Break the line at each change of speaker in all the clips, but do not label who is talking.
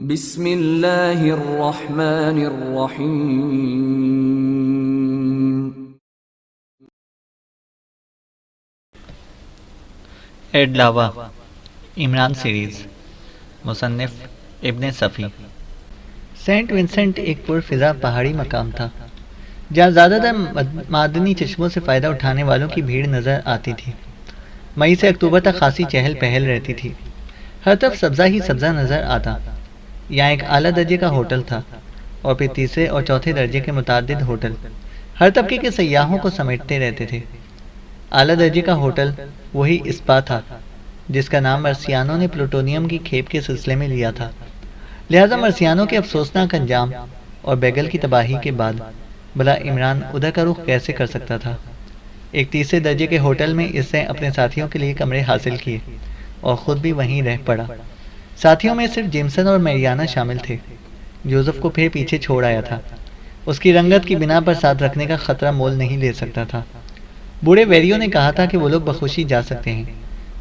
بسم اللہ الرحمن الرحیم۔
ایڈ لاوا عمران سیریز، مصنف ابن صفی۔ سینٹ ونسنٹ ایک پرفضا پہاڑی مقام تھا جہاں زیادہ تر معدنی چشموں سے فائدہ اٹھانے والوں کی بھیڑ نظر آتی تھی۔ مئی سے اکتوبر تک خاصی چہل پہل رہتی تھی، ہر طرف سبزہ ہی سبزہ نظر آتا۔ یہاں ایک اعلیٰ درجے کا ہوٹل تھا اور پھر تیسرے اور چوتھے درجے کے متعدد ہوٹل ہر طبقے کے سیاحوں کو سمیٹتے رہتے تھے۔ اعلیٰ درجے کا ہوٹل وہی اسپا تھا جس کا نام مرسیانوں نے پلوٹونیم کی کھیپ کے سلسلے میں لیا تھا، لہذا مرسیانوں کے افسوسناک انجام اور بیگل کی تباہی کے بعد بھلا عمران ادھر کا رخ کیسے کر سکتا تھا۔ ایک تیسرے درجے کے ہوٹل میں اس نے اپنے ساتھیوں کے لیے کمرے حاصل کیے اور خود بھی وہیں رہ پڑا۔ ساتھیوں میں صرف جیمسن اور میریانا شامل تھے۔ جوزف کو پھر پیچھے چھوڑ آیا تھا، اس کی رنگت کی بنا پر ساتھ رکھنے کا خطرہ مول نہیں لے سکتا تھا۔ بوڑھے ویریو نے کہا تھا کہ وہ لوگ بخوشی جا سکتے ہیں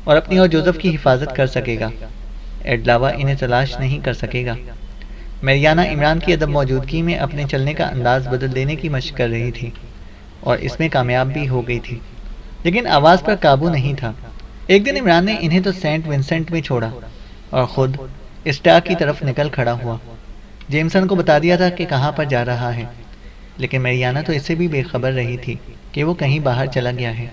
اور اپنی اور جوزف کی حفاظت کر سکے گا، ایڈلاوا انہیں تلاش نہیں کر سکے گا۔ میریانا عمران کی عدم موجودگی میں اپنے چلنے کا انداز بدل دینے کی مشق کر رہی تھی اور اس میں کامیاب بھی ہو گئی تھی، لیکن آواز پر قابو نہیں تھا۔ ایک دن عمران نے انہیں تو سینٹ ونسنٹ میں چھوڑا اور خود اسٹاک کی طرف نکل کھڑا ہوا۔ جیمسن کو بتا دیا تھا کہ کہاں پر جا رہا ہے، لیکن میریانا تو اس سے بھی بے خبر رہی تھی کہ وہ کہیں باہر چلا گیا ہے۔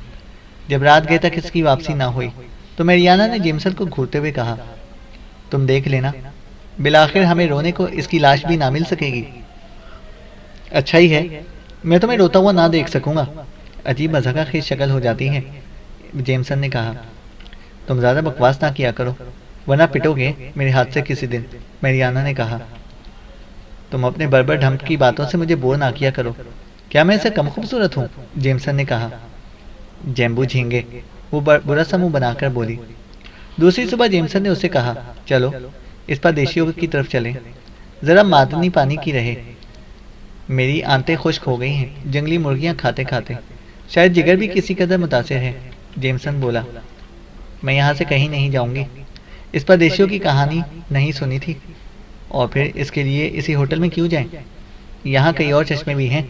جب رات گئے تک اس کی واپسی نہ ہوئی تو میریانا نے جیمسن کو گھورتے ہوئے کہا، تم دیکھ لینا، بالآخر ہمیں رونے کو اس کی لاش بھی نہ مل سکے گی۔ اچھا ہی ہے، میں تمہیں روتا ہوا نہ دیکھ سکوں گا، عجیب مضحکہ خیز شکل ہو جاتی ہے، جیمسن نے کہا۔ تم زیادہ بکواس نہ کیا کرو ورنہ پٹو گے میرے ہاتھ سے کسی دن، میریانا نے کہا۔ تم اپنے بربر ڈھمپ کی باتوں سے مجھے بور نہ کیا کرو، کیا میں اسے کم خوبصورت ہوں؟ جیمسن نے کہا۔ جیمبو جھینگے، وہ برا سا منہ بنا کر بولی۔ دوسری صبح جیمسن نے اسے کہا، چلو اس پردیشیوں کی طرف چلیں، ذرا معدنی پانی کی رہے، میری آنتیں خشک ہو گئی ہیں جنگلی مرغیاں کھاتے کھاتے، شاید جگر بھی کسی قدر متاثر ہے۔ جیمسن بولا، میں یہاں سے کہیں نہیں جاؤں گی، اس پردیشیوں کی کہانی نہیں سنی تھی، اور پھر اس کے لیے اسی ہوٹل میں کیوں جائیں، یہاں کئی اور چشمے بھی ہیں،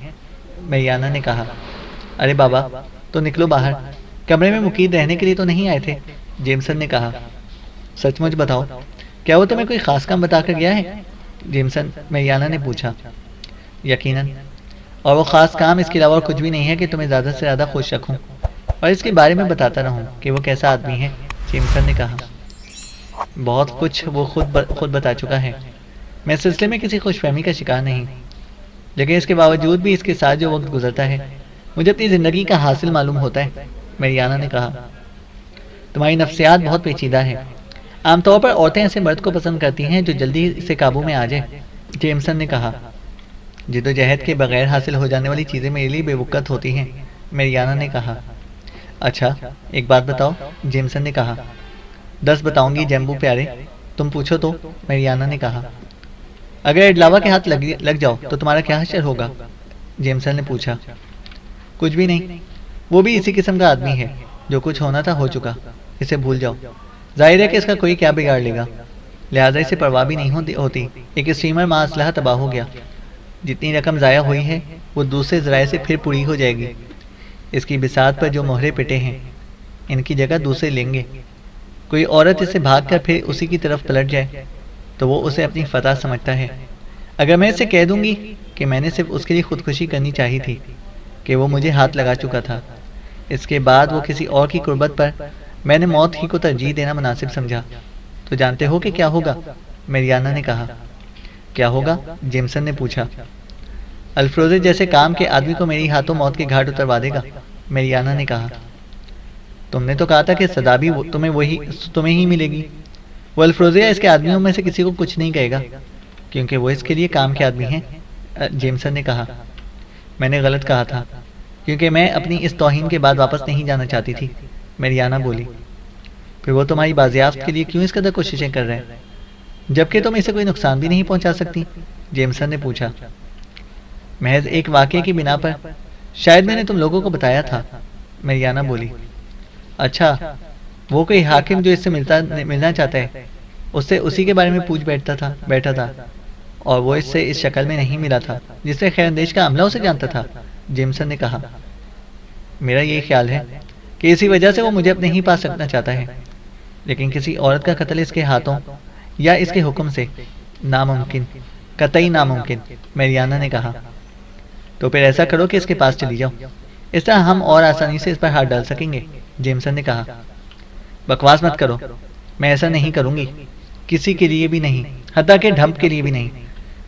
میریانا نے کہا۔ ارے بابا تو نکلو باہر، کمرے میں مقید رہنے کے لیے تو نہیں آئے تھے، جیمسن نے کہا۔ سچ مچ بتاؤ، کیا وہ تمہیں کوئی خاص کام بتا کر گیا ہے؟ میریانا نے پوچھا۔ یقیناً، اور وہ خاص کام اس کے علاوہ کچھ بھی نہیں ہے کہ تمہیں زیادہ سے زیادہ خوش رکھوں اور اس کے بارے میں بتاتا رہوں کہ وہ کیسا آدمی ہے، جیمسن نے کہا۔ بہت کچھ وہ خود بتا چکا ہے، میں اس سلسلے میں کسی خوش فہمی کا شکار نہیں، لیکن اس کے باوجود بھی اس کے ساتھ جو وقت گزرتا ہے مجھے اپنی زندگی کا حاصل معلوم ہوتا ہے، میریانا نے کہا۔ تمہاری نفسیات بہت پیچیدہ ہے، عام طور پر عورتیں ایسے مرد کو پسند کرتی ہیں جو جلدی سے قابو میں آ جائے، جیمسن نے کہا۔ جدوجہد کے بغیر حاصل ہو جانے والی چیزیں میرے لیے بے وقت ہوتی ہیں، میریانا نے کہا۔ اچھا ایک بات بتاؤ، جیمسن نے کہا۔ 10 بتاؤں گی جیمبو پیارے، تم پوچھو تو، میریانا نے کہا۔ اگر ایڈلاوا کے ہاتھ لگ جاؤ تو تمہارا کیا حشر ہوگا، جیمسن نے پوچھا۔ کچھ بھی نہیں، وہ بھی اسی قسم کا آدمی ہے، جو کچھ ہونا تھا ہو چکا، اسے بھول جاؤ، ظاہر ہے کہ اس کا کوئی کیا بگاڑ لے گا، لہٰذا اسے پرواہ بھی نہیں ہوتی۔ ایک اسٹیمر مع اسلحہ تباہ ہو گیا، جتنی رقم ضائع ہوئی ہے وہ دوسرے ذرائع سے پھر پوری ہو جائے گی، اس کی بساط پر جو مہرے پٹے ہیں ان کی جگہ دوسرے لیں گے، کوئی عورت اسے بھاگ کر پھر اسی کی طرف پلٹ جائے تو وہ اسے اپنی فتح سمجھتا ہے۔ اگر میں اسے کہہ دوں گی کہ میں نے صرف اس کے لیے خودکشی کرنی چاہی تھی کہ وہ مجھے ہاتھ لگا چکا تھا، اس کے بعد وہ کسی اور کی قربت پر میں نے موت ہی کو ترجیح دینا مناسب سمجھا، تو جانتے ہو کہ کیا ہوگا، میریانا نے کہا۔ کیا ہوگا، جیمسن نے پوچھا۔ الفروزے جیسے کام کے آدمی کو میری ہاتھوں موت کے گھاٹ اتروا دے گا، میریانا نے کہا۔ تم نے تو کہا تھا کہ سزا بھی تمہیں ہی ملے گی۔ وہ الفروزیہ اس کے آدمیوں میں سے کسی کو کچھ نہیں کہے گا کیونکہ وہ اس کے لیے کام کے آدمی ہیں، جیمسن نے کہا۔ میں نے غلط کہا تھا کیونکہ میں اپنی اس توہین کے بعد واپس نہیں جانا چاہتی تھی، میریانا بولی۔ پھر وہ تمہاری بازیافت کے لیے کیوں اس قدر کوششیں کر رہے ہیں جبکہ تم اسے کوئی نقصان بھی نہیں پہنچا سکتی، جیمسن نے پوچھا۔ محض ایک واقعے کی بنا پر، شاید میں نے تم لوگوں کو بتایا تھا، میریانا بولی۔ اچھا، وہ کوئی حاکم جو اس سے ملنا چاہتا ہے، اس سے اسی کے بارے میں پوچھ بیٹھا تھا اور وہ اس سے اس شکل میں نہیں ملا تھا جس سے خیر اندیش کا عملہ اسے جانتا تھا۔ جیمسن نے کہا، میرا یہ خیال ہے کہ اسی وجہ سے وہ مجھے اپنے ہی پاس رکھنا چاہتا ہے، لیکن کسی عورت کا قتل اس کے ہاتھوں یا اس کے حکم سے ناممکن، قطعی ناممکن، میریانا نے کہا۔ تو پھر ایسا کرو کہ اس کے پاس چلی جاؤ، اس طرح ہم اور آسانی سے اس پر ہاتھ ڈال سکیں گے، جیمسن نے کہا۔ بکواس مت کرو، میں ایسا نہیں کروں گی، کسی کے لیے بھی نہیں، حتیٰ کہ ڈھمپ کے لیے بھی نہیں۔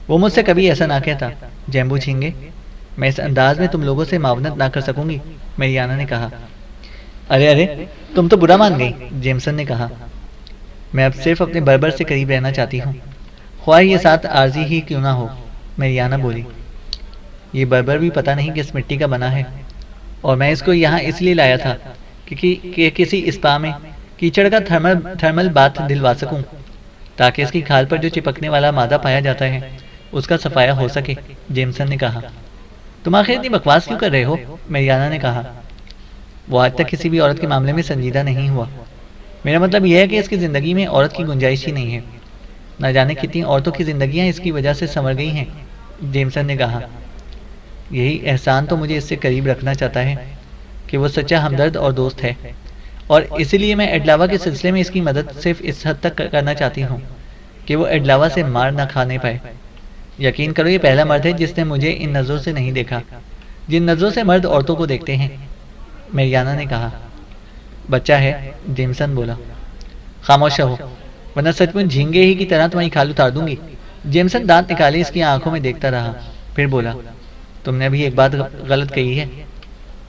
وہ مجھ سے کبھی ایسا نہ کہتا، جیمبو چھینگے، میں اس انداز میں تم لوگوں سے معاونت نہ کر سکوں گی، میریانا نے کہا۔ ارے تم تو برا مان گئی، جیمسن نے کہا۔ میں اب صرف اپنے بربر سے قریب رہنا چاہتی ہوں، خواہ یہ ساتھ عارضی ہی کیوں نہ ہو، میریانا بولی۔ یہ بربر بھی پتہ نہیں کس مٹی کا بنا ہے، اور میں اس کو یہاں اس لیے لایا تھا کہ کسی اسپا میں کیچڑ کا تھرمل باتھ دلوا سکوں، تاکہ اس کی کھال پر جو چپکنے والا مادہ پایا جاتا ہے اس کا صفایا ہو سکے، جیمسن نے کہا۔ تم آخر اتنی بکواس کیوں کر رہے ہو، میریانا نے کہا۔ وہ آج تک کسی بھی عورت کے معاملے میں سنجیدہ نہیں ہوا۔ میرا مطلب یہ ہے کہ اس کی زندگی میں عورت کی گنجائش ہی نہیں ہے۔ نہ جانے کتنی عورتوں کی زندگیاں اس کی وجہ سے سنور گئی ہیں، جیمسن نے کہا۔ یہی احسان تو مجھے اس سے قریب رکھنا چاہتا ہے کہ وہ سچا ہمدرد اور دوست ہے، اور اسی لیے میں ایڈلاوا کے سلسلے میں اس کی مدد صرف اس حد تک کرنا چاہتی ہوں کہ وہ ایڈلاوا سے مار نہ کھانے پائے۔ یقین کرو یہ پہلا مرد ہے جس نے مجھے ان نظروں سے نہیں دیکھا جن نظروں سے مرد عورتوں کو دیکھتے ہیں، میریانا نے کہا۔ بچہ ہے، جیمسن بولا۔ خاموش رہو ورنہ سچ مچ جھینگے ہی کی طرح تمہاری کھال اتار دوں گی، جیمسن دانت نکالے اس کی آنکھوں میں دیکھتا رہا، پھر بولا، تم نے ابھی ایک بات غلط کہی ہے۔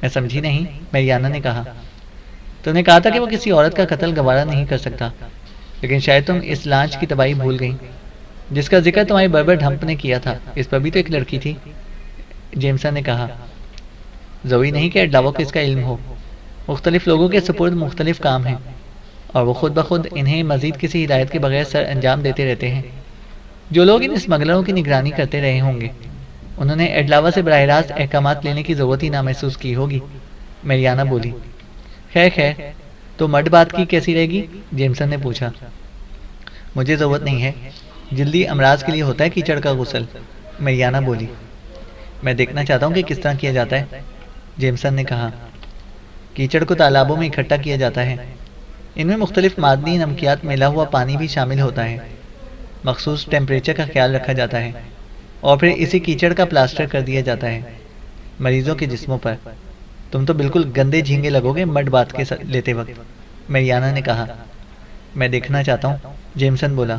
میں سمجھی نہیں، میریانا نے کہا۔ تم نے کہا تھا کہ وہ کسی عورت کا قتل گوارا نہیں کر سکتا، لیکن شاید تم اس لانچ کی تباہی بھول گئی جس کا ذکر تمہاری بربر ڈھمپ نے کیا تھا، اس پر بھی تو ایک لڑکی تھی، جیمسن نے کہا۔ ضروری نہیں کہ ایڈلاوا کو اس کا علم ہو، مختلف لوگوں کے سپرد مختلف کام ہیں، اور وہ خود بخود انہیں مزید کسی ہدایت کے بغیر سر انجام دیتے رہتے ہیں۔ جو لوگ ان اسمگلروں کی نگرانی کرتے رہے ہوں گے انہوں نے ایڈلاوا سے براہ راست احکامات لینے کی ضرورت ہی نہ محسوس کی ہوگی، میریانا بولی۔ خیر تو مرد بات کی کیسی رہے گی، جیمسن نے پوچھا۔ مجھے ضرورت نہیں ہے، جلدی امراض کے لیے ہوتا ہے کیچڑ کا غسل، میریانا بولی۔ میں دیکھنا چاہتا ہوں کہ کس طرح کیا جاتا ہے، جیمسن نے کہا۔ کیچڑ کو تالابوں میں اکٹھا کیا جاتا ہے، ان میں مختلف معدنی نمکیات ملا ہوا پانی بھی شامل ہوتا ہے، مخصوص ٹیمپریچر کا خیال رکھا جاتا ہے، اور پھر اسی کیچڑ کا پلاسٹر کر دیا جاتا ہے مریضوں کے جسموں پر۔ تم تو بالکل گندے جھینگے لگو گے مرد بات کے لیتے وقت، میریانا نے کہا۔ میں دیکھنا چاہتا ہوں، جیمسن بولا۔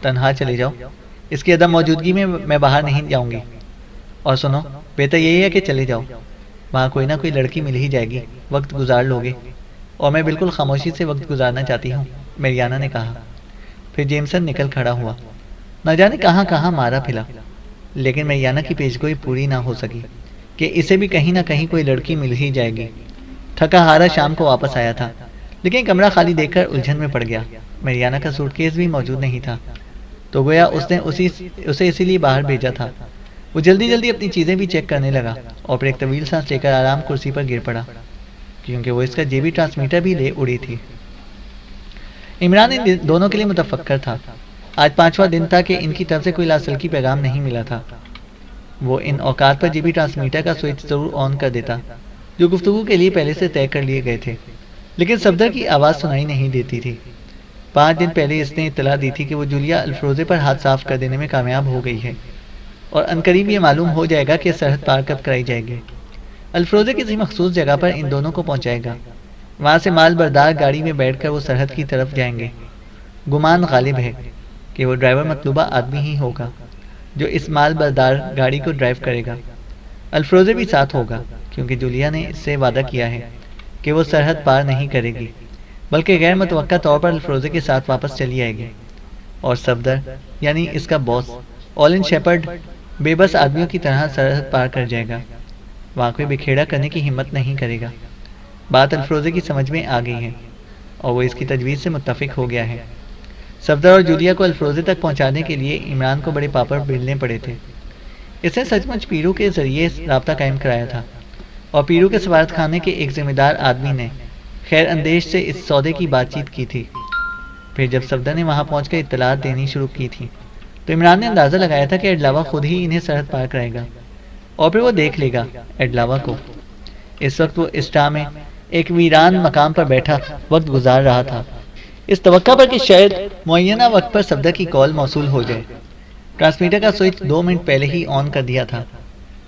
تنہا چلے جاؤ، اس کی عدم موجودگی میں باہر نہیں جاؤں گی، اور سنو، بہتر یہی ہے کہ چلے جاؤ، وہاں کوئی نہ کوئی لڑکی مل ہی جائے گی، وقت گزار لوگے، اور میں بالکل خاموشی سے وقت گزارنا چاہتی ہوں، میریانا نے کہا۔ پھر جیمسن نکل کھڑا ہوا، نہ جانے کہاں کہاں مارا پھلا، لیکن میریانا کی پیشگوئی پوری نہ ہو سکی کہ اسے بھی کہیں نہ کہیں کوئی لڑکی مل ہی جائے گی۔ تھکا ہارا شام کو واپس آیا تھا، لیکن کمرہ خالی دیکھ کر الجھن میں پڑ گیا۔ میریانا کا سوٹ کیس بھی موجود نہیں تھا، تو گویا اس نے اسے اسی لیے باہر بھیجا تھا۔ وہ جلدی اپنی چیزیں بھی چیک کرنے لگا، اور پھر ایک طویل سانس لے کر آرام کرسی پر گر پڑا، کیونکہ وہ اس کا جیبی ٹرانسمیٹر بھی لے اڑی تھی۔ عمران ان دونوں کے لیے متفکر تھا۔ آج 5واں دن تھا کہ ان کی طرف سے کوئی لاسلکی پیغام نہیں ملا تھا۔ وہ ان اوقات پر جیبی ٹرانسمیٹر کا سوئچ ضرور آن کر دیتا جو گفتگو کے لیے پہلے سے طے کر لیے گئے تھے، لیکن صفدر کی آواز سنائی نہیں دیتی تھی۔ 5 دن پہلے اس نے اطلاع دی تھی کہ وہ جولیا الفروزے پر ہاتھ صاف کر دینے میں کامیاب ہو گئی ہے، اور عنقریب یہ معلوم ہو جائے گا کہ سرحد پار کب کرائی جائے گی۔ الفروزے کسی مخصوص جگہ پر ان دونوں کو پہنچائے گا، وہاں سے مال بردار گاڑی میں بیٹھ کر وہ سرحد کی طرف جائیں گے۔ گمان غالب ہے کہ وہ ڈرائیور مطلوبہ آدمی ہی ہوگا جو اس مال بردار گاڑی کو ڈرائیو کرے گا۔ الفروزے بھی ساتھ ہوگا، کیونکہ جولیا نے اس سے وعدہ کیا ہے کہ وہ سرحد پار نہیں کرے گی، بلکہ غیر متوقع طور پر الفروزے کے ساتھ واپس چلی آئے گی، اور صفدر یعنی اس کا باس اولن شیپرڈ بے بس آدمیوں کی طرح سرحد پار کر جائے گا، وہاں کوئی بکھیڑا کرنے کی ہمت نہیں کرے گا۔ بات الفروزے کی سمجھ میں آ گئی ہے، اور وہ اس کی تجویز سے متفق ہو گیا ہے۔ صفدر اور جولیا کو الفروزے تک پہنچانے کے لیے عمران کو بڑے پاپڑ بیلنے پڑے تھے۔ اس نے سچ مچ پیرو کے ذریعے رابطہ قائم کرایا تھا، اور پیرو کے سفارت خانے کے ایک ذمہ دار آدمی نے خیر اندیش سے اس سودے کی بات چیت کی تھی۔ پھر جب صفدر نے وہاں پہنچ کر اطلاعات دینی شروع کی تھی تو عمران نے اندازہ لگایا تھا کہ ایڈلاوا خود ہی انہیں سرحد پار کرائے گا اور پھر وہ دیکھ لے گا ایڈلاوا کو۔ اس وقت وہ اسٹا میں ایک ویران مقام پر بیٹھا وقت گزار رہا تھا، اس توقع پر کہ شاید معینہ وقت پر صفدر کی کال موصول ہو جائے۔ ٹرانسمیٹر کا سوئچ 2 منٹ پہلے ہی آن کر دیا تھا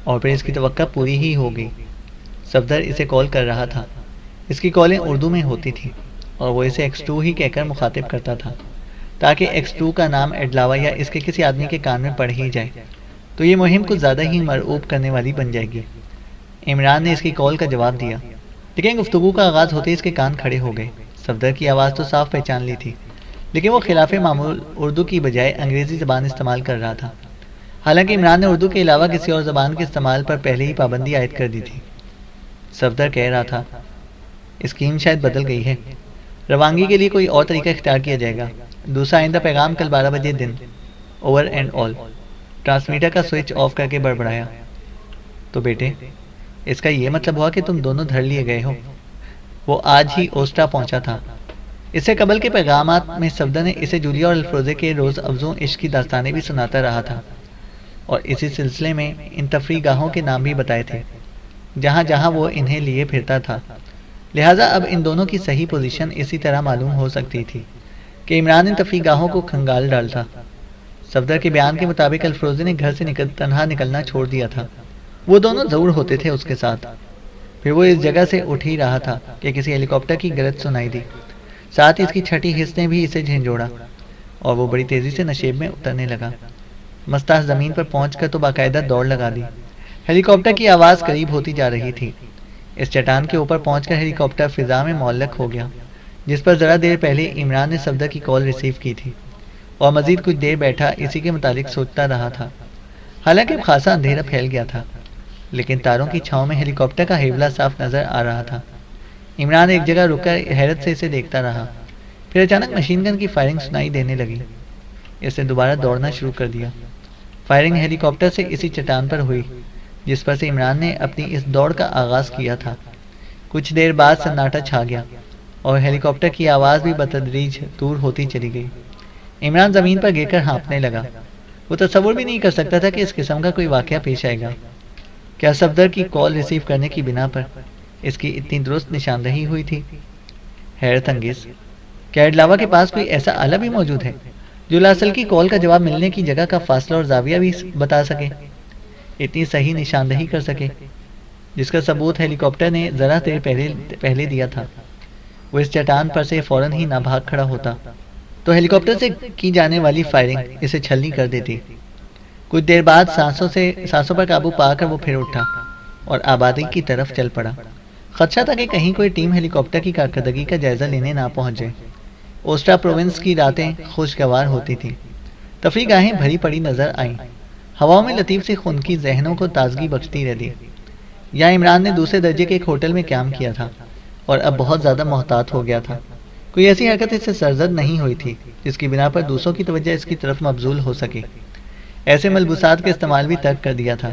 اور پھر اس کی توقع پوری ہی ہو گئی۔ صفدر اسے کال کر رہا تھا۔ اس کی کالیں اردو میں ہوتی تھیں اور وہ اسے X2 ہی کہہ کر مخاطب کرتا تھا تاکہ X2 کا نام ایڈلاوا یا اس کے کسی آدمی کے کان میں پڑ ہی جائے تو یہ مہم کچھ زیادہ ہی مرعوب کرنے والی بن جائے گی۔ عمران نے اس کی کال کا جواب دیا، لیکن گفتگو کا آغاز ہوتے ہی اس کے کان کھڑے ہو گئے۔ صفدر کی آواز تو صاف پہچان لی تھی، لیکن وہ خلاف معمول اردو کی بجائے انگریزی زبان استعمال کر رہا تھا، حالانکہ عمران نے اردو کے علاوہ کسی اور زبان کے استعمال پر پہلے ہی پابندی عائد کر دی تھی۔ صفدر کہہ رہا تھا، اسکیم شاید بدل گئی ہے، روانگی کے لیے کوئی اور طریقہ اختیار کیا جائے گا۔ دوسرا آئندہ پیغام کل 12 بجے دن، اوور اینڈ آل۔ ٹرانسمیٹر کا سوئچ آف کر کے بڑبڑایا، تو بیٹے اس کا یہ مطلب ہوا کہ تم دونوں دھر لیے گئے ہو۔ وہ آج ہی اوسٹا پہنچا تھا۔ اس سے قبل کے پیغامات میں صفدر نے اسے جولیا اور الفروزے کے روز افزوں عشق کی داستانیں بھی سناتا رہا تھا اور اسی سلسلے میں ان تفریح گاہوں کے نام بھی بتائے تھے جہاں جہاں وہ انہیں لیے پھرتا تھا۔ لہٰذا اب ان دونوں کی صحیح پوزیشن اسی طرح معلوم ہو سکتی تھی کہ عمران ان تفریح گاہوں کو کھنگال ڈالتا۔ صفدر کے بیان کے مطابق الفروزے نے گھر سے تنہا نکلنا چھوڑ دیا تھا، وہ دونوں ضرور ہوتے تھے اس کے ساتھ۔ پھر وہ اس جگہ سے اٹھ ہی رہا تھا کہ کسی ہیلی کاپٹر کی گرج سنائی دی، ساتھ ہی اس کی چھٹی حص نے بھی اسے جھنجھوڑا اور وہ بڑی تیزی سے نشیب میں اترنے لگا۔ مستح زمین پر پہنچ کر تو باقاعدہ دوڑ لگا دی۔ ہیلی کاپٹر کی آواز قریب ہوتی جا رہی تھی۔ اس چٹان کے اوپر پہنچ کر ہیلی کاپٹر فضا میں معلق ہو گیا جس پر ذرا دیر پہلے عمران نے صفدر کی کال ریسیو کی تھی اور مزید کچھ دیر بیٹھا اسی کے متعلق سوچتا رہا تھا۔ حالانکہ اب خاصا اندھیرا پھیل گیا تھا، لیکن تاروں کی چھاؤں میں ہیلی کاپٹر کا ہیولہ صاف نظر آ رہا تھا۔ عمران ایک جگہ رک کر حیرت سے اسے دیکھتا رہا، پھر اچانک مشین گن کی فائرنگ سنائی دینے لگی۔ اس نے دوبارہ دوڑنا شروع کر دیا۔ فائرنگ ہیلی کاپٹر سے اسی چٹان پر ہوئی جس پر سے عمران نے اپنی اس دوڑ کا آغاز کیا تھا۔ کچھ دیر بعد سناٹا چھا گیا اور ہیلی کاپٹر کی آواز بھی بتدریج دور ہوتی چلی گئی۔ عمران زمین پر گر کر ہانپنے لگا۔ وہ تصور بھی نہیں کر سکتا تھا کہ اس قسم کا کوئی واقعہ پیش آئے گا۔ کیا صفدر کی کال ریسیو کرنے کی بنا پر اس کی اتنی درست نشاندہی ہوئی تھی؟ حیرت انگیز، کیا ایڈلاوا کے پاس کوئی ایسا آلہ بھی موجود ہے جو لاصل کی کال کا جواب ملنے کی جگہ کا فاصلہ اور زاویہ بھی بتا سکے، اتنی صحیح نشاندہی کر سکے، جس کا ثبوت ہیلی کاپٹر نے ذرا دیر پہلے دیا تھا؟ وہ اس چٹان پر سے فوراً ہی نہ بھاگ کھڑا ہوتا تو ہیلی کاپٹر سے کی جانے والی فائرنگ اسے چھلنی کر دیتی۔ کچھ دیر بعد سانسوں پر قابو پا کر وہ پھر اٹھا اور آبادی کی طرف چل پڑا۔ خدشہ تھا کہ کہیں کوئی ٹیم ہیلی کاپٹر کی کارکردگی کا جائزہ لینے نہ پہنچ جائے۔ اوسٹا پروونس کی راتیں خوشگوار ہوتی تھیں، تفریح گاہیں بھری پڑی نظر آئیں، ہواؤں میں لطیف سی خنکی ذہنوں کو تازگی بخشتی رہتی۔ یہاں عمران نے دوسرے درجے کے ایک ہوٹل میں قیام کیا تھا اور اب بہت زیادہ محتاط ہو گیا تھا۔ کوئی ایسی حرکت اس سے سرزد نہیں ہوئی تھی جس کی بنا پر دوسروں کی توجہ اس کی طرف مبذول ہو سکے۔ ایسے ملبوسات کا استعمال بھی ترک کر دیا تھا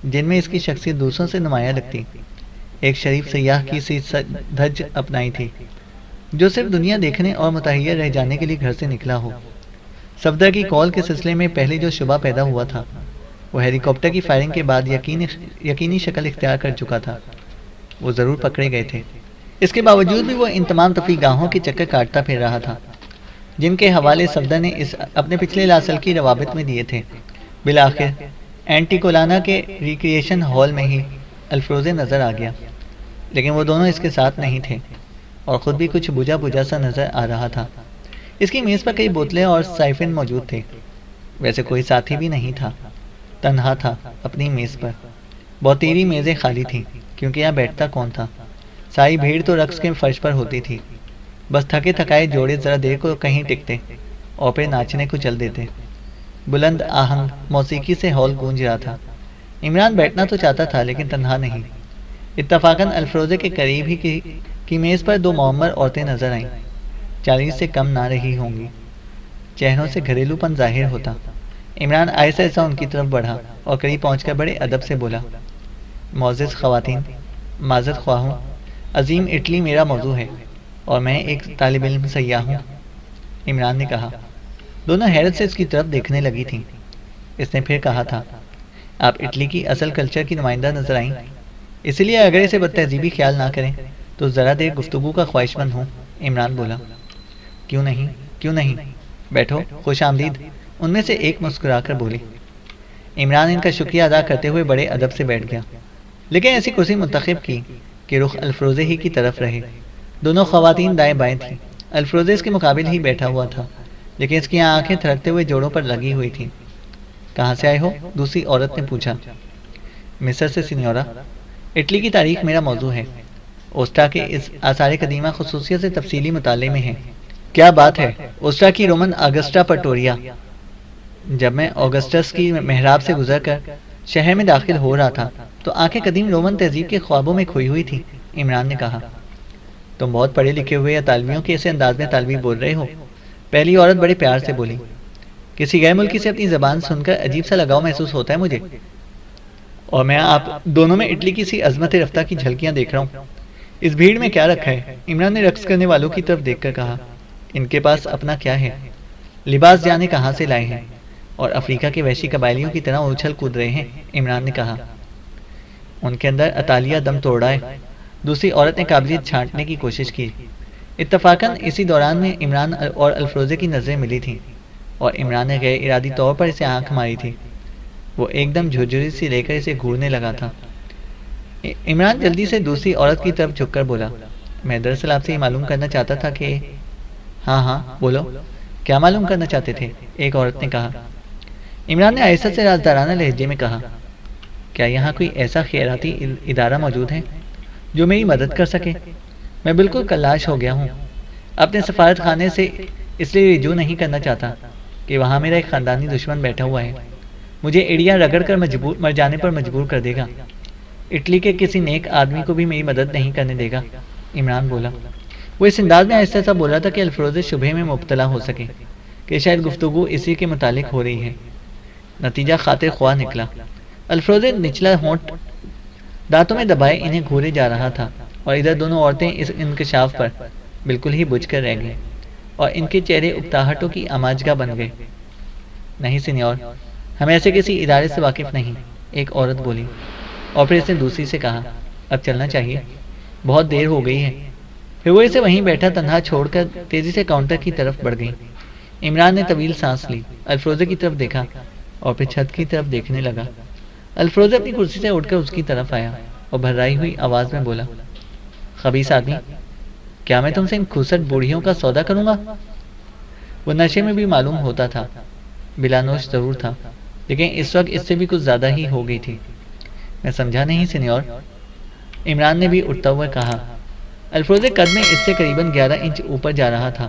جن میں اس کی شخصیت دوسروں سے نمایاں لگتی۔ ایک شریف سیاح کی سی دھج اپنائی تھی جو صرف دنیا دیکھنے اور متحیر رہ جانے کے لیے گھر سے نکلا ہو۔ صفدر کی کال کے سلسلے میں پہلے جو شبہ پیدا ہوا تھا وہ ہیلی کاپٹر کی فائرنگ کے بعد یقینی شکل اختیار کر چکا تھا۔ وہ ضرور پکڑے گئے تھے، اس کے باوجود بھی وہ ان تمام تفریح گاہوں کے چکر کاٹتا پھر رہا تھا جن کے حوالے صفدر نے اپنے پچھلے لاسل کی روابط میں دیے تھے۔ بالآخر اینٹیکولانا کے ریکریشن ہال میں ہی الفروزے نظر آ گیا، لیکن وہ دونوں اس کے ساتھ نہیں تھے اور خود بھی کچھ بجھا بجھا سا نظر آ رہا تھا۔ اس کی میز پر کئی بوتلیں اور سائفن موجود تھے، ویسے کوئی ساتھی بھی نہیں تھا، تنہا تھا اپنی میز پر۔ بہتیری میزیں خالی تھیں کیونکہ یہاں بیٹھتا کون تھا؟ ساری بھیڑ تو رقص کے فرش پر ہوتی تھی۔ بس تھکے تھکائے جوڑے ذرا دیر کو کہیں ٹکتے اور پھر ناچنے کو چل دیتے۔ بلند آہنگ موسیقی سے ہال گونج رہا تھا۔ عمران بیٹھنا تو چاہتا تھا لیکن تنہا نہیں۔ اتفاقاً الفروزے کے قریب ہی کی میز پر 2 معمر عورتیں نظر آئیں، 40 سے کم نہ رہی ہوں گی۔ چہروں سے گھریلو پن ظاہر ہوتا۔ عمران آہستہ آہستہ ان کی طرف بڑھا اور قریب پہنچ کر بڑے ادب سے بولا، معزز خواتین، معذرت خواہ ہوں، عظیم اٹلی میرا موضوع ہے اور میں ایک طالب علم سیاح ہوں۔ عمران نے کہا۔ دونوں حیرت سے اس کی طرف دیکھنے لگی تھیں۔ اس نے پھر کہا تھا، آپ اٹلی کی اصل کلچر کی نمائندہ نظر آئیں، اس لیے اگر اسے بد تہذیبی خیال نہ کریں تو ذرا دیر گفتگو کا خواہش مند ہوں۔ عمران بولا، کیوں نہیں، کیوں نہیں، بیٹھو، خوش آمدید، ان میں سے ایک مسکرا کر بولی۔ عمران ان کا شکریہ ادا کرتے ہوئے بڑے ادب سے بیٹھ گیا، لیکن ایسی کرسی منتخب کی کہ رخ الفروزے ہی کی طرف رہے۔ دونوں خواتین دائیں بائیں تھیں۔ الفروزے اس کے مقابل ہی بیٹھا ہوا تھا، لیکن اس کی آنکھیں تھرکتے ہوئے جوڑوں پر لگی ہوئی تھیں۔ کہاں سے آئے ہو؟ دوسری عورت نے پوچھا۔ مصر سے سینیورا، اٹلی کی تاریخ میرا موضوع ہے، اوسٹا کے اس آثار قدیمہ خصوصیت سے تفصیلی مطالعے میں ہے۔ کیا بات ہے، اوسٹا کی رومن آگسٹا پٹوریا۔ جب میں آگسٹس کی محراب سے گزر کر شہر میں داخل ہو رہا تھا تو آنکھیں قدیم رومن تہذیب کے خوابوں میں کھوئی ہوئی تھی۔ عمران نے کہا، تم بہت پڑھے لکھے ہوئے اطالویوں کے ایسے انداز میں طالبی بول رہے ہو؟ پہلی عورت بڑے پیار سے بولی۔ کسی غیر ملکی سے اپنی زبان سن کر عجیب سا لگاؤ محسوس ہوتا ہے مجھے، اور میں آپ دونوں میں اٹلی کی سی عظمت رفتہ کی جھلکیاں دیکھ رہا ہوں۔ اس بھیڑ میں کیا رکھا ہے؟ عمران نے رقص کرنے والوں کی طرف دیکھ کر کہا، ان کے پاس اپنا کیا ہے؟ لباس جانے کہاں سے لائے ہیں، اور افریقہ کے وحشی قبائلیوں کی طرح اچھل کود رہے ہیں۔ عمران نے کہا، ان کے اندر اطالیہ دم توڑ رہا ہے۔ دوسری عورت نے قابلیت چھانٹنے کی کوشش کی۔ اتفاقاً اسی دوران میں عمران اور الفروزے کی نظریں ملی تھیں، اور عمران نے غیر ارادی طور پر اسے آنکھ ماری تھی۔ وہ ایک دم جھرجھری سی لے کر اسے گھورنے لگا تھا۔ عمران جلدی سے دوسری عورت کی طرف جھک کر بولا، میں دراصل آپ سے یہ معلوم کرنا چاہتا تھا کہ… ہاں ہاں بولو، کیا معلوم کرنا چاہتے تھے؟ ایک عورت نے کہا۔ عمران نے آہستہ سے رازدارانہ لہجے میں کہا، کیا یہاں کوئی ایسا خیراتی ادارہ موجود ہے جو میری مدد کر سکے؟ میں بالکل کلاش ہو گیا ہوں۔ اپنے سفارت خانے سے اس لیے رجوع نہیں کرنا چاہتا کہ وہاں میرا ایک خاندانی دشمن بیٹھا ہوا ہے، مجھے ایڑیاں رگڑ کر مر جانے پر مجبور کر دے گا۔ اٹلی کے کسی نیک آدمی کو بھی میری مدد نہیں کرنے دے گا۔ عمران بولا۔ وہ اس انداز میں آہستہ سا بولا تھا کہ الفروزے شبہ میں مبتلا ہو سکے کہ شاید گفتگو اسی کے متعلق ہو رہی ہے۔ نتیجہ خاطر خواہ نکلا۔ الفروزے نچلا ہونٹ دانتوں میں دبائے انہیں گھورے جا رہا تھا، اور ادھر دونوں عورتیں اس انکشاف پر بالکل ہی بجھ کر رہ گئیں، اور ان کے چہرے اکتاہٹوں کی آماجگاہ بن گئے۔ نہیں سینیور، ہم ایسے کسی ادارے سے واقف نہیں، ایک عورت بولی، اور پھر اس نے دوسری سے کہا، اب چلنا چاہیے، بہت دیر ہو گئی ہے۔ پھر وہ اسے وہیں بیٹھا تنہا چھوڑ کر تیزی سے کاؤنٹر کی طرف بڑھ گئی۔ عمران نے طویل سانس لی، الفروزے کی طرف دیکھا، اور پھر چھت کی طرف دیکھنے لگا۔ الفروزے اپنی کرسی سے اٹھ کر اس کی طرف آیا اور بھررائی ہوئی آواز میں بولا، خبیث آدمی، کیا میں تم سے ان کھوسٹ بوڑھیوں کا سودا کروں گا؟ وہ نشے میں بھی معلوم ہوتا تھا، بلانوش ضرور تھا، لیکن اس وقت اس سے بھی کچھ زیادہ ہی ہو گئی تھی۔ میں سمجھا نہیں سینیور، عمران نے بھی اٹھتا ہوا کہا۔ الفروزے قد میں اس سے قریباً 11 انچ اوپر جا رہا تھا۔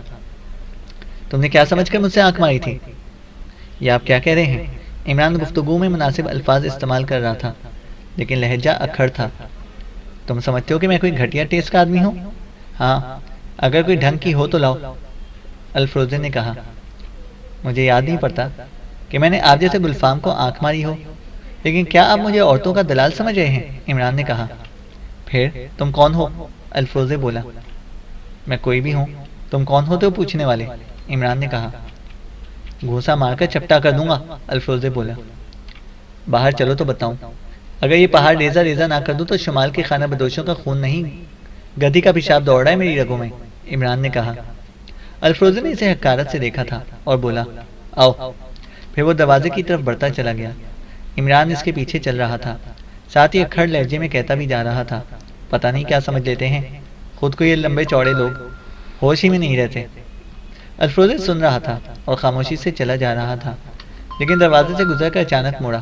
تم نے کیا سمجھ کر مجھ سے آنکھ ماری تھی؟ یہ آپ کیا کہہ رہے ہیں؟ عمران گفتگو میں مناسب الفاظ استعمال کر رہا تھا، لیکن لہجہ اکھڑ تھا۔ تم سمجھتے ہو کہ میں کوئی گھٹیا ٹیسٹ کا آدمی ہوں؟ ہاں، اگر کوئی ڈھنگ کی ہو تو لاؤ، الفروزے نے کہا۔ مجھے یاد نہیں پڑتا کہ میں نے آپ جیسے گلفام کو آنکھ ماری ہو، لیکن کیا آپ مجھے عورتوں کا دلال سمجھ رہے ہیں؟ عمران نے کہا۔ پھر تم کون ہو؟ الفروزے بولا۔ میں کوئی بھی ہوں، تم کون ہوتے ہو پوچھنے والے؟ عمران نے کہا۔ گھوسا مار کر چپٹا کر دوں گا، الفروزے بولا۔ باہر چلو تو بتاؤں، اگر یہ پہاڑ ریزہ ریزہ نہ کر دوں تو شمال کے خانہ بدوشوں کا خون نہیں، گدھی کا پیشاب دوڑ رہا ہے میری رگوں میں، عمران نے کہا۔ الفروزے نے اسے حقارت سے دیکھا تھا اور بولا، آؤ۔ پھر وہ دروازے کی طرف بڑھتا چلا گیا۔ عمران اس کے پیچھے چل رہا تھا، ساتھ ہی اکھڑ لہجے میں کہتا بھی جا رہا تھا، پتہ نہیں کیا سمجھ لیتے ہیں خود کو یہ لمبے چوڑے لوگ، ہوش ہی میں نہیں رہتے۔ الفروزے سن رہا تھا اور خاموشی سے چلا جا رہا تھا، لیکن دروازے سے گزر کر اچانک مڑا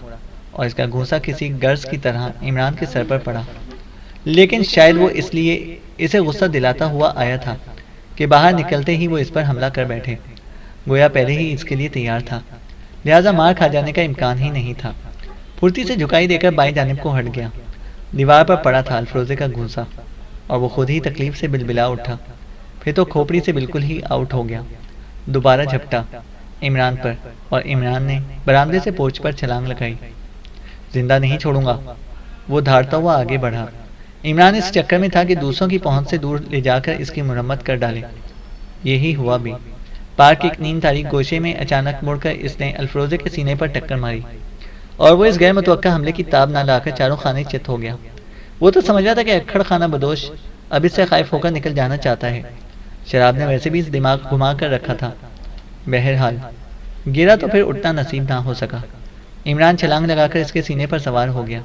اور اس کا گھونسا کسی گرز کی طرح عمران کے سر پر پڑا، لیکن شاید وہ اس لیے اسے غصہ دلاتا ہوا آیا تھا کہ باہر نکلتے ہی وہ اس پر حملہ کر بیٹھے، گویا پہلے ہی اس کے لیے تیار تھا، لہٰذا مار کھا جانے کا امکان ہی نہیں تھا۔ پھرتی سے جھکائی دے کر بائیں جانب کو ہٹ گیا۔ دیوار پر پڑا تھا الفروزے کا گھونسا، اور وہ خود ہی تکلیف سے بلبلا اٹھا، پھر تو کھوپڑی سے بالکل ہی آؤٹ ہو گیا۔ دوبارہ جھپٹا عمران پر، اور عمران نے برآمدے سے پورچ پر چھلانگ لگائی۔ زندہ نہیں چھوڑوں گا، وہ دھاڑتا ہوا آگے بڑھا۔ عمران اس چکر میں تھا کہ دوسروں کی پہنچ سے دور لے جا کر اس کی مرمت کر ڈالے۔ یہی ہوا بھی۔ پارک کی ایک نیم تاریخ گوشے میں اچانک مڑ کر اس نے الفروزے کے سینے پر ٹکر ماری اور وہ اس غیر متوقع حملے کی تاب نہ لا کر چاروں خانے چت ہو گیا۔ وہ تو سمجھ رہا تھا کہ اکھڑ خانہ بدوش اب اس سے خائف ہو کر نکل جانا چاہتا ہے۔ شراب نے ویسے بھی اس دماغ گھما کر رکھا تھا۔ بہرحال گرا تو پھر اٹھنا نصیب نہ ہو سکا۔ عمران چھلانگ لگا کر اس کے سینے پر سوار ہو گیا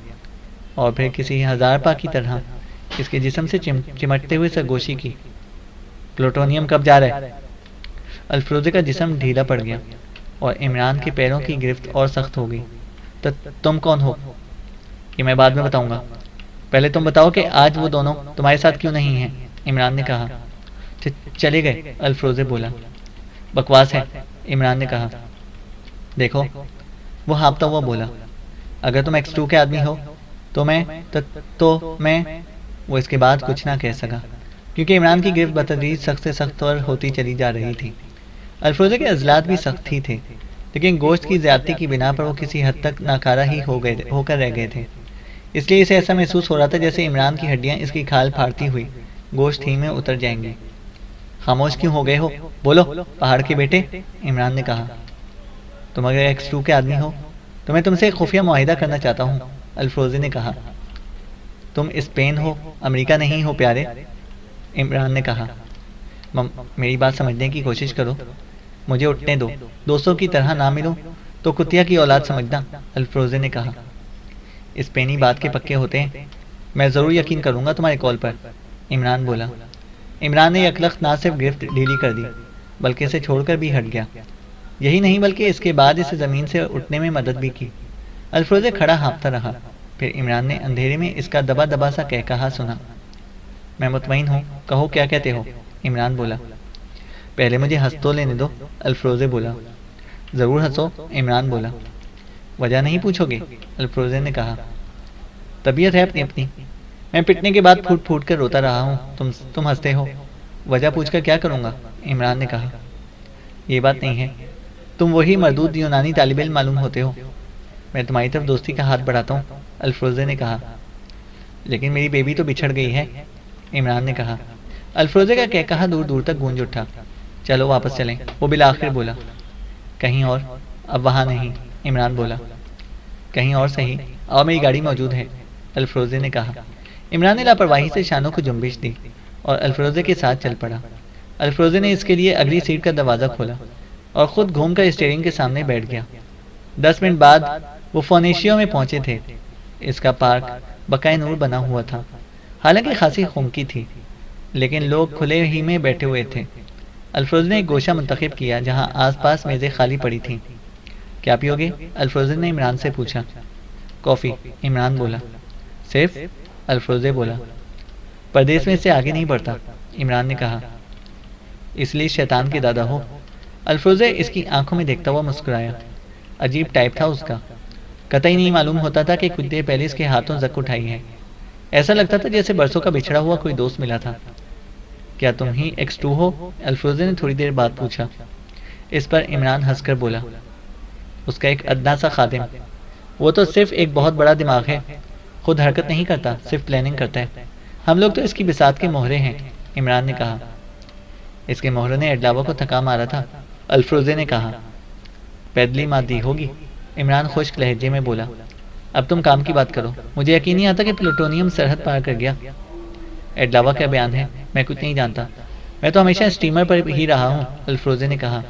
اور پھر کسی ہزار پا کی طرح اس کے جسم سے چمٹتے ہوئے سرگوشی کی۔ پلوٹونیم کب جا رہا ہے؟ الفروزے کا جسم ڈھیلا پڑ گیا اور عمران کے پیروں کی گرفت اور سخت ہو گئی۔ تم کون ہو؟ یہ میں بعد میں بتاؤں گا، پہلے تم بتاؤ کہ آج وہ دونوں تمہارے ساتھ کیوں نہیں ہیں؟ عمران نے کہا۔ چلے گئے، الفروزے بولا۔ بکواس ہے، عمران نے کہا۔ دیکھو، وہ ہانپتا ہوا بولا، اگر تم X2 کے آدمی ہو تو میں وہ اس کے بعد کچھ نہ کہہ سکا کیونکہ عمران کی گرفت بتدریج سخت سے سخت اور ہوتی چلی جا رہی تھی۔ الفروزے کے عضلات بھی سخت ہی تھے، لیکن گوشت کی زیادتی کی بنا پر وہ کسی حد تک ناکارہ ہی ہو کر رہ گئے تھے۔ اس لیے اسے ایسا محسوس ہو رہا تھا جیسے عمران کی ہڈیاں اس کی کھال پھاڑتی ہوئی گوشت ہی میں اتر جائیں گی۔ خاموش کیوں ہو گئے ہو؟ بولو پہاڑ کے بیٹے، عمران نے کہا۔ تم اگر X2 کے آدمی ہو تو میں تم سے ایک خفیہ معاہدہ کرنا چاہتا ہوں، الفروزے نے کہا۔ تم اسپین ہو، امریکہ نہیں ہو پیارے، عمران نے کہا۔ میری بات سمجھنے کی کوشش کرو، مجھے اٹھنے دو، دوستوں کی طرح نہ ملوں تو کتیا کی اولاد سمجھنا، الفروزے نے کہا۔ اسپینی بات کے پکے ہوتے ہیں، میں ضرور یقین کروں گا تمہارے کال پر، عمران بولا۔ عمران نے یکلخت نہ صرف گرفت ڈھیلی کر دی بلکہ اسے چھوڑ کر بھی ہٹ گیا۔ یہی نہیں بلکہ اس کے بعد اسے زمین سے اٹھنے میں مدد بھی کی۔ الفروزے کھڑا ہانپتا رہا، پھر عمران نے اندھیرے میں اس کا دبا دبا سا کہا سنا۔ میں مطمئن ہوں، کہو کیا کہتے ہو، عمران بولا۔ پہلے مجھے ہنس تو لینے دو، الفروزے بولا۔ ضرور ہنسو، عمران بولا۔ وجہ نہیں پوچھو گے، الفروزے نے کہا۔ طبیعت ہے اپنی اپنی، میں پٹنے کے بعد پھوٹ پھوٹ کر روتا رہا ہوں، تم ہنستے ہو، وجہ پوچھ کر کیا کروں گا، عمران نے کہا۔ یہ بات نہیں ہے، تم وہی مردود یونانی طالب علم معلوم ہوتے ہو، میں تمہاری طرف دوستی کا ہاتھ بڑھاتا ہوں، الفروزے نے کہا۔ لیکن میری بیبی تو بچھڑ گئی ہے، عمران نے کہا۔ الفروزے کا کہا دور دور تک گونج اٹھا۔ چلو واپس چلیں، وہ بالآخر بولا۔ کہیں اور؟ اب وہاں نہیں، عمران بولا۔ کہیں اور صحیح، اور میری گاڑی موجود ہے، الفروزے نے کہا۔ عمران نے لاپرواہی سے شانوں کو جنبش دی اور الفروزے کے ساتھ چل پڑا۔ الفروزے نے اس کے لیے اگلی سیٹ کا دروازہ کھولا اور خود گھوم کر اسٹیئرنگ کے سامنے بیٹھ گیا۔ 10 منٹ بعد وہ فونیشیو میں پہنچے تھے۔ اس کا پارک بقائے نور بنا ہوا تھا، حالانکہ خاصی خنکی تھی، لیکن لوگ کھلے ہی میں بیٹھے ہوئے تھے۔ الفروزے نے ایک گوشہ منتخب کیا جہاں آس پاس میزیں خالی پڑی تھیں۔ کیا پیو گے؟ الفروزے نے عمران سے پوچھا۔ کافی، عمران بولا۔ صرف؟ الفروزے بولا۔ پردیس میں اس سے آگے نہیں بڑھتا، عمران نے کہا۔ اس لیے شیطان کے دادا ہو؟ الفروزے اس کی آنکھوں میں دیکھتا ہوا مسکرایا۔ عجیب ٹائپ تھا اس کا، قطعی نہیں معلوم ہوتا تھا کہ کچھ دیر پہلے اس کے ہاتھوں زک اٹھائی ہے۔ ایسا لگتا تھا جیسے برسوں کا بچھڑا ہوا کوئی دوست ملا تھا۔ کیا تم ہی X2 ہو؟ الفروزے نے تھوڑی دیر بعد پوچھا۔ اس پر عمران ہنس کر بولا۔ اس کا ایک ادنا سا خادم، وہ تو صرف ایک بہت بڑا دماغ ہے، خود حرکت نہیں کرتا، صرف پلاننگ کرتا ہے۔ ہم لوگ تو اس کی بساط کے مہرے ہیں، عمران نے کہا۔ اس کے مہرے نے ایڈلاوا کو تھکا مارا تھا، الفروزے نے کہا۔ پیدلی مادی ہوگی، عمران خشک لہجے میں بولا۔ اب تم کام کی بات کرو، مجھے یقین نہیں آتا کہ پلوٹونیم سرحد پار کر گیا۔ ایڈلاوا کیا بیان ہے؟ میں کچھ نہیں جانتا، میں تو ہمیشہ اسٹیمر پر ہی رہا ہوں، الفروزے نے کہا۔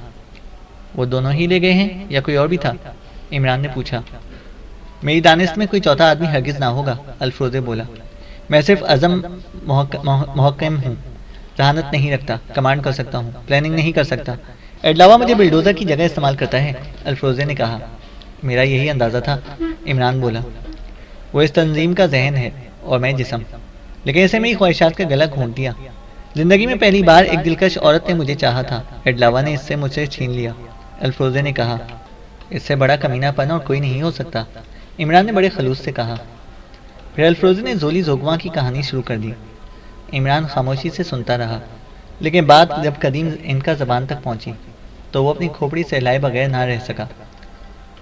وہ دونوں ہی لے گئے ہیں یا کوئی اور بھی تھا؟ عمران نے پوچھا۔ میری دانست میں کوئی چوتھا آدمی ہرگز نہ ہوگا، الفروزے بولا۔ میں صرف عزم محکم ہوں، ذہانت نہیں رکھتا، کمانڈ کر سکتا ہوں، پلاننگ نہیں کر سکتا۔ ایڈلاوا مجھے بلڈوزر کی جگہ استعمال کرتا ہے، الفروزے نے کہا۔ میرا یہی اندازہ تھا، عمران بولا۔ وہ اس تنظیم کا ذہن ہے اور میں جسم، لیکن اسے میری خواہشات کا گلا گھونٹ دیا۔ زندگی میں پہلی بار ایک دلکش عورت نے مجھے چاہا تھا، ایڈلاوا نے اس سے مجھ سے چھین لیا، الفروزے نے کہا۔ اس سے بڑا کمینہ پن اور کوئی نہیں ہو سکتا، عمران نے بڑے خلوص سے کہا۔ پھر الفروزے نے زولی زوگواں کی کہانی شروع کر دی۔ عمران خاموشی سے سنتا رہا، لیکن بات جب قدیم ان کا زبان تک پہنچی تو وہ اپنی کھوپڑی سہلائے بغیر نہ رہ سکا۔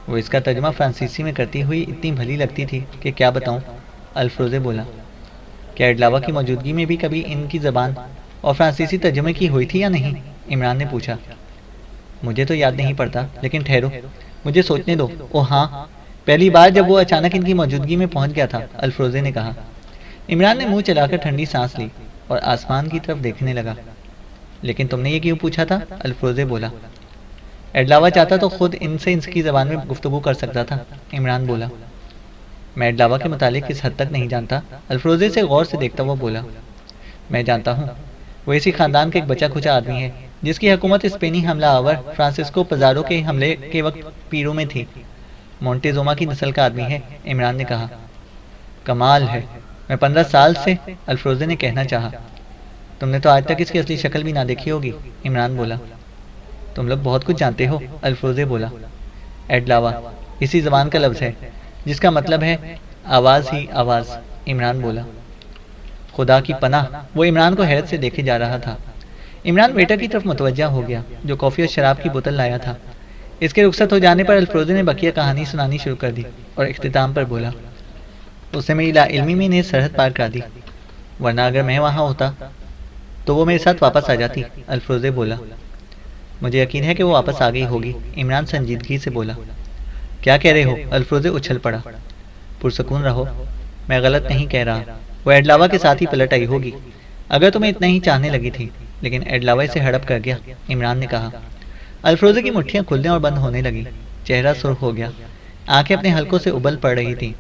وہ اس کا ترجمہ فرانسیسی میں کرتی ہوئی اتنی بھلی لگتی تھی کہ کیا بتاؤں، الفروزے بولا۔ کیا ایڈلاوا کی موجودگی میں بھی کبھی ان کی زبان اور فرانسیسی ترجمے کی ہوئی تھی یا نہیں؟ عمران نے پوچھا۔ مجھے تو یاد نہیں پڑتا، لیکن ٹھہرو، مجھے سوچنے دو۔ او ہاں، پہلی بار جب وہ اچانک ان کی موجودگی میں پہنچ گیا تھا، الفروزے نے کہا۔ عمران نے منہ چلا کر ٹھنڈی سانس لی اور آسمان کی طرف دیکھنے لگا۔ لیکن تم نے یہ کیوں پوچھا تھا؟ الفروزے بولا۔ ایڈلاوا چاہتا تو خود ان سے اس کی زبان میں گفتگو کر سکتا تھا، عمران بولا۔ میں ایڈلاوا کے متعلق کس حد تک نہیں جانتا، الفروزے سے غور سے دیکھتا ہوا بولا۔ میں جانتا ہوں، وہ اسی خاندان کا ایک بچا کھچا آدمی ہے جس کی حکومت اسپینی حملہ آور فرانسسکو پزارو کے حملے کے وقت پیرو میں تھی۔ مونٹیزوما کی نسل کا آدمی ہے، عمران نے کہا۔ کمال ہے، میں 15 سال سے، الفروزے نے کہنا چاہا۔ تم نے تو آج تک اس کی اصلی شکل بھی نہ دیکھی ہوگی، عمران بولا۔ تم لوگ بہت کچھ جانتے ہو، الفروزے بولا۔ ایڈلاوا اسی زبان کا لفظ ہے جس کا مطلب ہے آواز ہی آواز، عمران بولا۔ خدا کی پناہ، وہ عمران کو حیرت سے دیکھے جا رہا تھا۔ عمران ویٹر کی طرف متوجہ ہو گیا جو کافی اور شراب کی بوتل لایا تھا۔ اس کے رخصت ہو جانے پر الفروزے نے بقیہ کہانی سنانی شروع کر دی اور اختتام پر بولا۔ اس نے میری لا علمی میں انہیں سرحد پار کرا دی، ورنہ اگر میں وہاں ہوتا تو وہ میرے ساتھ واپس آ جاتی، الفروزے بولا۔ مجھے یقین ہے کہ وہ واپس آ گئی ہوگی، عمران سنجیدگی سے بولا۔ کیا کہہ رہے ہو؟ الفروزے اچھل پڑا۔ پرسکون رہو، میں غلط نہیں کہہ رہا، وہ ایڈلاوا کے ساتھ ہی پلٹ آئی ہوگی اگر تمہیں اتنا ہی چاہنے لگی تھی، لیکن ایڈلاوا اسے ہڑپ کر گیا، عمران نے کہا۔ الفروزے کی مٹھیاں کھلنے اور بند ہونے لگی، چہرہ سرخ ہو گیا، آنکھیں اپنے حلقوں سے ابل پڑ رہی تھیں۔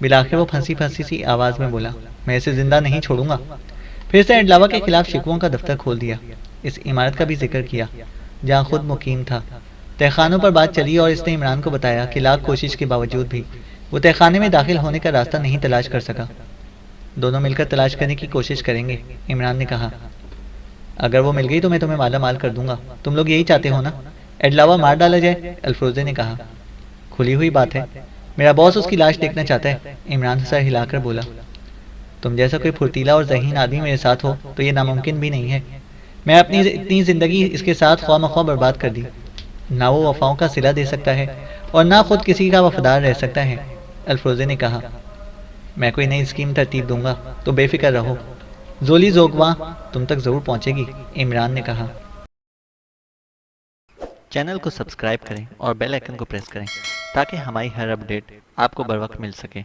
بالآخر وہ پھنسی پھنسی سی آواز میں بولا، میں اسے زندہ نہیں چھوڑوں گا۔ پھر سے ایڈلاوا کے خلاف شکووں کا دفتر کھول دیا، اس عمارت کا بھی ذکر کیا جہاں خود مقیم تھا۔ تہخانوں پر بات چلی اور اس نے عمران کو بتایا کہ لاکھ کوشش کے باوجود بھی وہ تہخانے میں داخل ہونے کا راستہ نہیں تلاش کر سکا۔ دونوں مل کر تلاش کرنے کی کوشش کریں گے، عمران نے کہا۔ اگر وہ مل گئی تو میں تمہیں مالا مال کر دوں گا، تم لوگ یہی چاہتے ہو نا؟ ایڈلاوا مار ڈالا جائے، الفروزے نے کہا۔ کھلی ہوئی بات ہے، میرا باس اس کی لاش دیکھنا چاہتا ہے، عمران سر ہلا کر بولا۔ تم جیسا کوئی پھرتیلا اور ذہین آدمی میرے ساتھ ہو تو یہ ناممکن بھی نہیں ہے۔ میں اپنی اتنی زندگی اس کے ساتھ خواہ مخواہ برباد کر دی، نہ وہ وفاؤں کا صلہ دے سکتا ہے اور نہ خود کسی کا وفادار رہ سکتا ہے، الفروزے نے کہا۔ میں کوئی نئی اسکیم ترتیب دوں گا تو بے فکر رہو، زولی زوگواں تم تک ضرور پہنچے گی، عمران نے کہا۔ چینل کو سبسکرائب کریں اور بیل آئیکن کو پریس کریں تاکہ ہماری ہر اپڈیٹ آپ کو بر وقت مل سکے۔